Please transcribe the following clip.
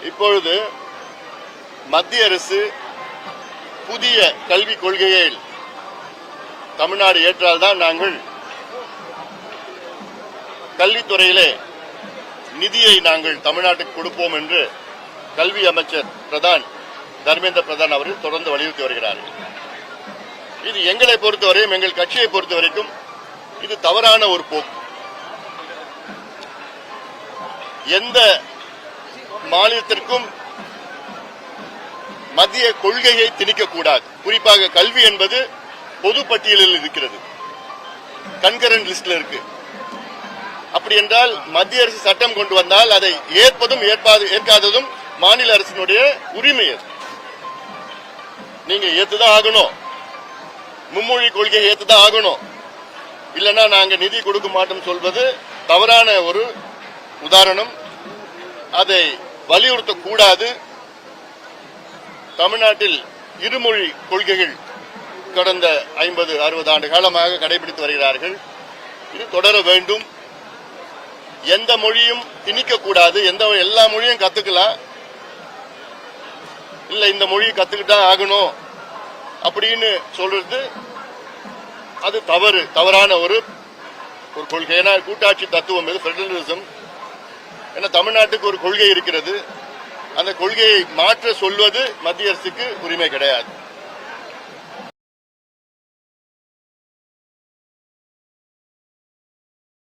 இப்பொழுது மத்திய அரசு புதிய கல்விக் கொள்கையை தமிழ்நாடு ஏற்றால்தான் நாங்கள் கல்வித்துறையிலே நிதியை நாங்கள் தமிழ்நாட்டுக்கு கொடுப்போம் என்று கல்வி அமைச்சர் தர்மேந்திர பிரதான் அவர்கள் தொடர்ந்து வலியுறுத்தி வருகிறார்கள். இது எங்களை பொறுத்தவரையும் எங்கள் கட்சியை பொறுத்தவரைக்கும் இது தவறான ஒரு போக்கு. எந்த மாநிலத்திற்கும் மத்திய கொள்கையை திணிக்கக்கூடாது. குறிப்பாக கல்வி என்பது பொது பட்டியலில் இருக்கிறது, கன்கரண்ட் லிஸ்ட்ல இருக்கு. அப்படி என்றால் மத்திய அரசு சட்டம் கொண்டு வந்தால் அதை ஏற்பதும் ஏற்காததும் மாநில அரசினுடைய உரிமை. நீங்க ஏத்துதான் ஆகணும், மும்மொழி கொள்கையை ஏத்துதான் ஆகணும், இல்லைன்னா நாங்க நிதி கொடுக்க மாட்டோம் சொல்வது தவறான ஒரு உதாரணம். அதை வலியுறுத்தக்கூடாது. தமிழ்நாட்டில் இருமொழி கொள்கைகள் கடந்த 50-60 ஆண்டு காலமாக கடைபிடித்து வருகிறார்கள். இது தொடர வேண்டும். எந்த மொழியும் திணிக்கக்கூடாது. எல்லா மொழியும் கத்துக்கலாம், இல்ல இந்த மொழியை கத்துக்கிட்டா ஆகணும் அப்படின்னு சொல்றது அது தவறான ஒரு கொள்கை. ஏன்னா கூட்டாட்சி தத்துவம் இது பெடரலிசம். ஏன்னா தமிழ்நாட்டுக்கு ஒரு கொள்கை இருக்கிறது, அந்த கொள்கையை மாற்ற சொல்வது மத்திய அரசுக்கு உரிமை கிடையாது.